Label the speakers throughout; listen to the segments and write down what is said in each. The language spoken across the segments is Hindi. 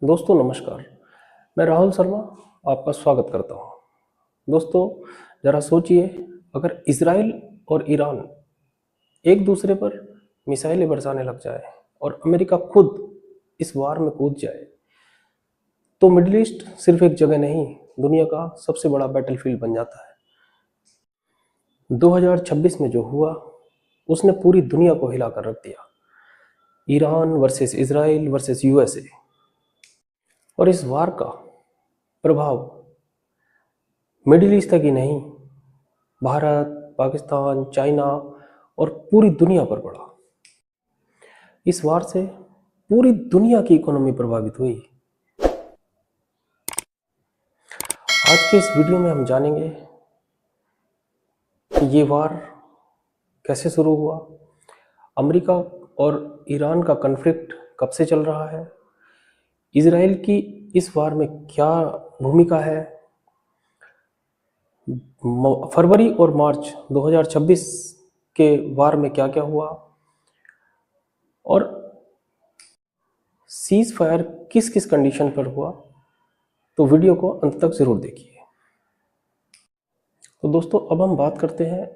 Speaker 1: दोस्तों नमस्कार। मैं राहुल शर्मा आपका स्वागत करता हूं। दोस्तों ज़रा सोचिए, अगर इजराइल और ईरान एक दूसरे पर मिसाइलें बरसाने लग जाए और अमेरिका खुद इस वार में कूद जाए, तो मिडिल ईस्ट सिर्फ एक जगह नहीं, दुनिया का सबसे बड़ा बैटलफील्ड बन जाता है। 2026 में जो हुआ उसने पूरी दुनिया को हिला कर रख दिया। Iran versus Israel versus USA, और इस वार का प्रभाव मिडिल ईस्ट तक ही नहीं, भारत, पाकिस्तान, चाइना और पूरी दुनिया पर पड़ा। इस वार से पूरी दुनिया की इकोनॉमी प्रभावित हुई। आज के इस वीडियो में हम जानेंगे कि ये वार कैसे शुरू हुआ, अमेरिका और ईरान का कॉन्फ्लिक्ट कब से चल रहा है, इजराइल की इस वार में क्या भूमिका है, फरवरी और मार्च 2026 के वार में क्या क्या हुआ, और सीज फायर किस किस कंडीशन पर हुआ। तो वीडियो को अंत तक जरूर देखिए। तो दोस्तों अब हम बात करते हैं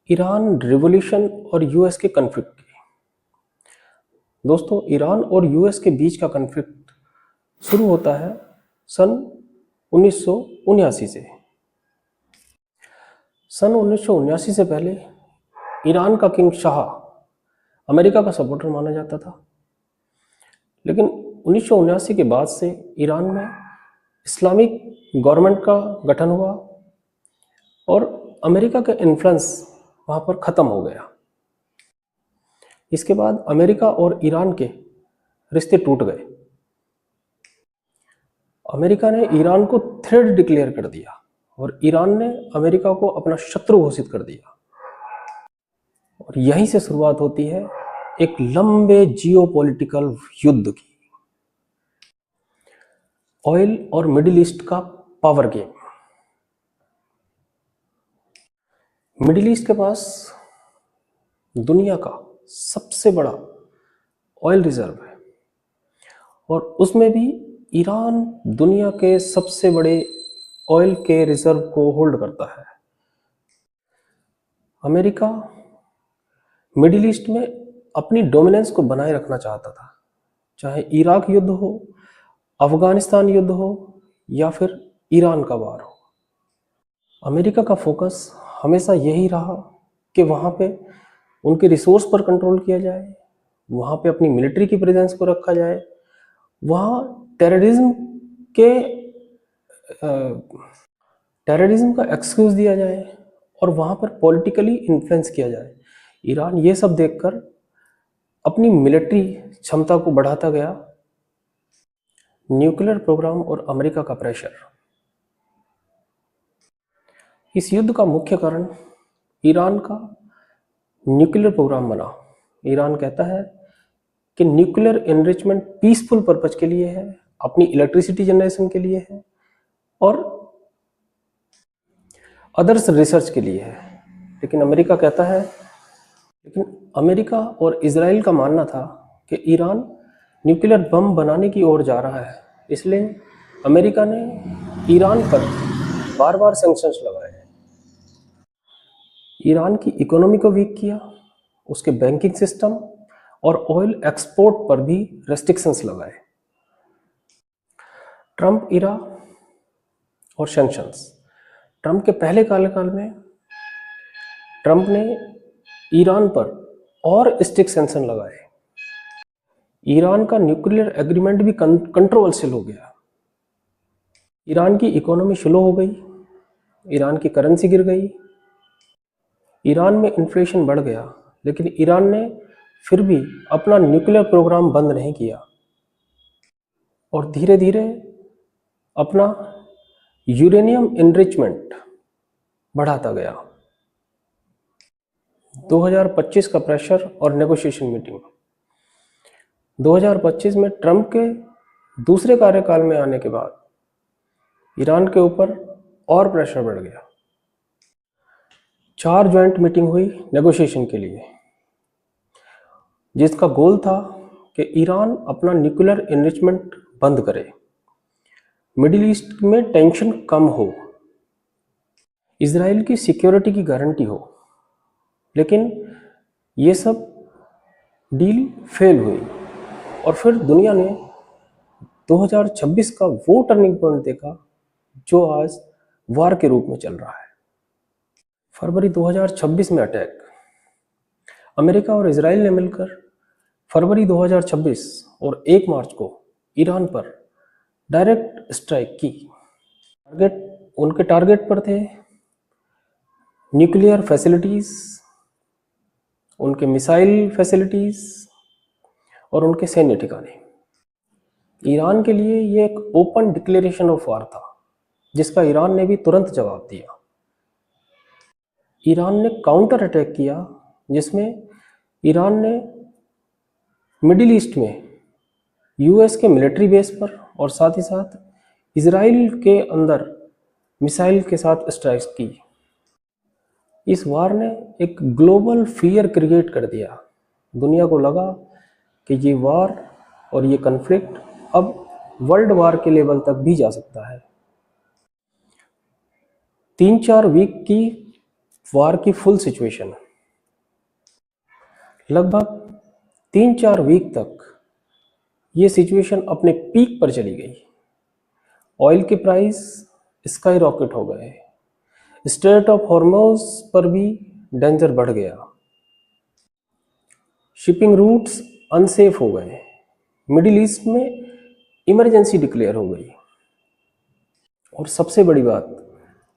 Speaker 1: ईरान रिवॉल्यूशन और यूएस के कॉन्फ्लिक्ट की। दोस्तों ईरान और यूएस के बीच का कॉन्फ्लिक्ट शुरू होता है सन 1979 से। सन 1979 से पहले ईरान का किंग शाह अमेरिका का सपोर्टर माना जाता था, लेकिन 1979 के बाद से ईरान में इस्लामिक गवर्नमेंट का गठन हुआ और अमेरिका का इन्फ्लुएंस वहाँ पर ख़त्म हो गया। इसके बाद अमेरिका और ईरान के रिश्ते टूट गए। अमेरिका ने ईरान को थ्रेड डिक्लेयर कर दिया और ईरान ने अमेरिका को अपना शत्रु घोषित कर दिया, और यहीं से शुरुआत होती है एक लंबे जियोपॉलिटिकल युद्ध की। ऑयल और मिडिल ईस्ट का पावर गेम। मिडिल ईस्ट के पास दुनिया का सबसे बड़ा ऑयल रिजर्व है, और उसमें भी ईरान दुनिया के सबसे बड़े ऑयल के रिजर्व को होल्ड करता है। अमेरिका मिडिल ईस्ट में अपनी डोमिनेंस को बनाए रखना चाहता था, चाहे इराक युद्ध हो, अफगानिस्तान युद्ध हो या फिर ईरान का वार हो। अमेरिका का फोकस हमेशा यही रहा कि वहाँ पे उनके रिसोर्स पर कंट्रोल किया जाए, वहाँ पे अपनी मिलिट्री की प्रेजेंस को रखा जाए, वहाँ टेररिज्म का एक्सक्यूज दिया जाए और वहाँ पर पॉलिटिकली इन्फ्लुएंस किया जाए। ईरान ये सब देखकर अपनी मिलिट्री क्षमता को बढ़ाता गया। न्यूक्लियर प्रोग्राम और अमेरिका का प्रेशर। इस युद्ध का मुख्य कारण ईरान का न्यूक्लियर प्रोग्राम बना। ईरान कहता है कि न्यूक्लियर एनरिचमेंट पीसफुल पर्पज के लिए है, अपनी इलेक्ट्रिसिटी जनरेशन के लिए है और अदर्स रिसर्च के लिए है। लेकिन अमेरिका और इजराइल का मानना था कि ईरान न्यूक्लियर बम बनाने की ओर जा रहा है, इसलिए अमेरिका ने ईरान पर बार बार सैंक्शंस लगाए। ईरान की इकोनॉमी को वीक किया, उसके बैंकिंग सिस्टम और ऑयल एक्सपोर्ट पर भी रेस्ट्रिक्शंस लगाए। ट्रंप इरा और सैंक्शंस। ट्रंप के पहले कार्यकाल में ट्रंप ने ईरान पर और स्ट्रिक्ट सैंक्शन लगाए। ईरान का न्यूक्लियर एग्रीमेंट भी कंट्रोवर्शियल हो गया। ईरान की इकोनॉमी स्लो हो गई, ईरान की करेंसी गिर गई, ईरान में इन्फ्लेशन बढ़ गया, लेकिन ईरान ने फिर भी अपना न्यूक्लियर प्रोग्राम बंद नहीं किया और धीरे धीरे अपना यूरेनियम एनरिचमेंट बढ़ाता गया। 2025 का प्रेशर और नेगोशिएशन मीटिंग। 2025 में ट्रंप के दूसरे कार्यकाल में आने के बाद ईरान के ऊपर और प्रेशर बढ़ गया। 4 ज्वाइंट मीटिंग हुई नेगोशिएशन के लिए, जिसका गोल था कि ईरान अपना न्यूक्लियर एनरिचमेंट बंद करे, मिडिल ईस्ट में टेंशन कम हो, इजराइल की सिक्योरिटी की गारंटी हो। लेकिन ये सब डील फेल हुई और फिर दुनिया ने 2026 का वो टर्निंग पॉइंट देखा जो आज वार के रूप में चल रहा है। फरवरी 2026 में अटैक, अमेरिका और इजराइल ने मिलकर फरवरी 2026 और 1 मार्च को ईरान पर डायरेक्ट स्ट्राइक की। उनके टारगेट पर थे न्यूक्लियर फैसिलिटीज, उनके मिसाइल फैसिलिटीज और उनके सैन्य ठिकाने। ईरान के लिए ये एक ओपन डिक्लेरेशन ऑफ वार था, जिसका ईरान ने भी तुरंत जवाब दिया। ईरान ने काउंटर अटैक किया, जिसमें ईरान ने मिडिल ईस्ट में यूएस के मिलिट्री बेस पर और साथ ही साथ इजराइल के अंदर मिसाइल के साथ स्ट्राइक्स की। इस वार ने एक ग्लोबल फियर क्रिएट कर दिया। दुनिया को लगा कि ये वार और ये कन्फ्लिक्ट अब वर्ल्ड वार के लेवल तक भी जा सकता है। 3-4 वीक की वार की फुल सिचुएशन, लगभग 3-4 वीक तक ये सिचुएशन अपने पीक पर चली गई। ऑयल के प्राइस स्काई रॉकेट हो गए, स्ट्रेट ऑफ हॉर्मोज पर भी डेंजर बढ़ गया, शिपिंग रूट्स अनसेफ हो गए, मिडिल ईस्ट में इमरजेंसी डिक्लेयर हो गई। और सबसे बड़ी बात,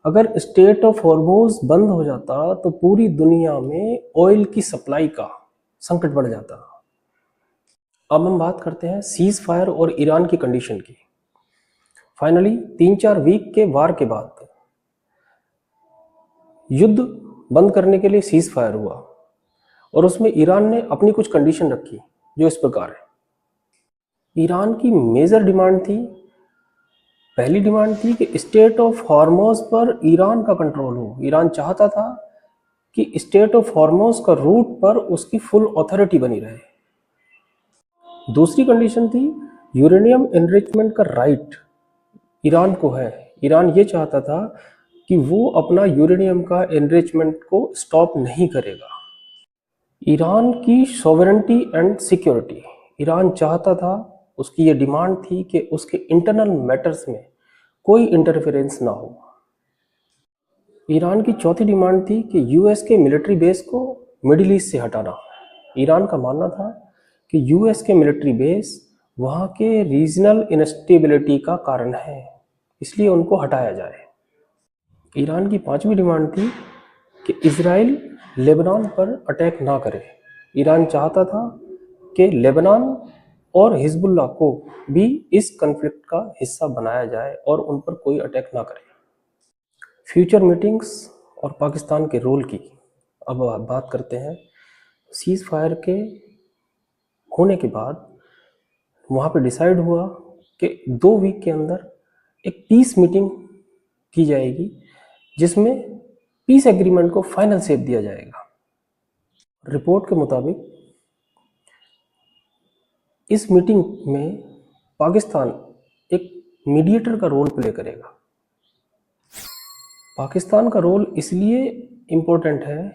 Speaker 1: अगर स्टेट ऑफ हॉर्मोज बंद हो जाता तो पूरी दुनिया में ऑयल की सप्लाई का संकट बढ़ जाता। अब हम बात करते हैं सीज फायर और ईरान की कंडीशन की। फाइनली 3-4 वीक के वार के बाद युद्ध बंद करने के लिए सीज फायर हुआ और उसमें ईरान ने अपनी कुछ कंडीशन रखी जो इस प्रकार है। ईरान की मेजर डिमांड थी, पहली डिमांड थी कि स्टेट ऑफ हॉर्मोज पर ईरान का कंट्रोल हो। ईरान चाहता था कि स्टेट ऑफ हॉर्मोज का रूट पर उसकी फुल अथॉरिटी बनी रहे। दूसरी कंडीशन थी यूरेनियम एनरिचमेंट का राइट ईरान को है। ईरान ये चाहता था कि वो अपना यूरेनियम का एनरिचमेंट को स्टॉप नहीं करेगा। ईरान की सॉवरेनिटी एंड सिक्योरिटी, ईरान चाहता था, उसकी ये डिमांड थी कि उसके इंटरनल मैटर्स में कोई इंटरफेरेंस ना हो। ईरान की चौथी डिमांड थी कि यूएस के मिलिट्री बेस को मिडिल ईस्ट से हटाना। ईरान का मानना था कि यूएस के मिलिट्री बेस वहाँ के रीजनल इनस्टेबिलिटी का कारण है, इसलिए उनको हटाया जाए। ईरान की पांचवी डिमांड थी कि इजराइल लेबनान पर अटैक ना करे। ईरान चाहता था कि लेबनान और हिजबुल्लाह को भी इस कॉन्फ्लिक्ट का हिस्सा बनाया जाए और उन पर कोई अटैक ना करे। फ्यूचर मीटिंग्स और पाकिस्तान के रोल की अब बात करते हैं। सीज फायर के होने के बाद वहाँ पे डिसाइड हुआ कि 2 वीक के अंदर एक पीस मीटिंग की जाएगी, जिसमें पीस एग्रीमेंट को फाइनल शेप दिया जाएगा। रिपोर्ट के मुताबिक इस मीटिंग में पाकिस्तान एक मीडिएटर का रोल प्ले करेगा। पाकिस्तान का रोल इसलिए इम्पोर्टेंट है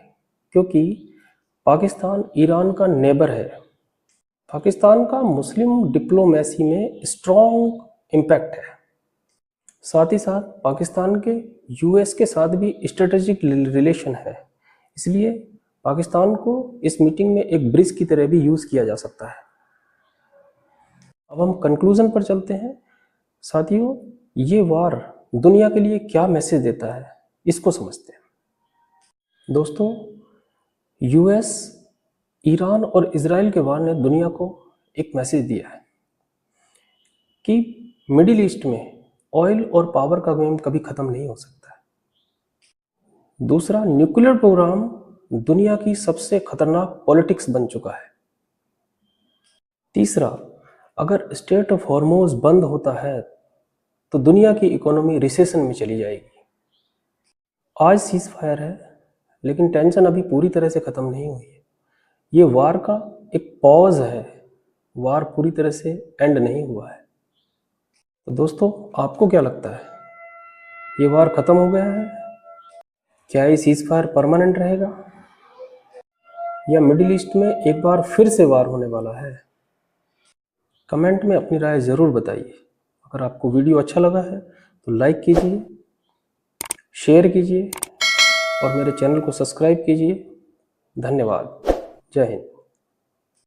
Speaker 1: क्योंकि पाकिस्तान ईरान का नेबर है। पाकिस्तान का मुस्लिम डिप्लोमेसी में स्ट्रॉन्ग इम्पैक्ट है। साथ ही साथ पाकिस्तान के यूएस के साथ भी स्ट्रेटेजिक रिलेशन है, इसलिए पाकिस्तान को इस मीटिंग में एक ब्रिज की तरह भी यूज़ किया जा सकता है। अब हम कंक्लूजन पर चलते हैं। साथियों, ये वार दुनिया के लिए क्या मैसेज देता है, इसको समझते हैं। दोस्तों, यूएस, ईरान और इजराइल के वार ने दुनिया को एक मैसेज दिया है कि मिडिल ईस्ट में ऑयल और पावर का गेम कभी खत्म नहीं हो सकता है। दूसरा, न्यूक्लियर प्रोग्राम दुनिया की सबसे खतरनाक पॉलिटिक्स बन चुका है। तीसरा, अगर स्टेट ऑफ हॉर्मोज बंद होता है तो दुनिया की इकोनॉमी रिसेशन में चली जाएगी। आज सीज फायर है, लेकिन टेंशन अभी पूरी तरह से खत्म नहीं हुई है। ये वार का एक पॉज है, वार पूरी तरह से एंड नहीं हुआ है। तो दोस्तों, आपको क्या लगता है, ये वार ख़त्म हो गया है? क्या ये सीज़ फायर परमानेंट रहेगा, या मिडिल ईस्ट में एक बार फिर से वार होने वाला है? कमेंट में अपनी राय ज़रूर बताइए। अगर आपको वीडियो अच्छा लगा है तो लाइक कीजिए, शेयर कीजिए और मेरे चैनल को सब्सक्राइब कीजिए। धन्यवाद। जय हिंद।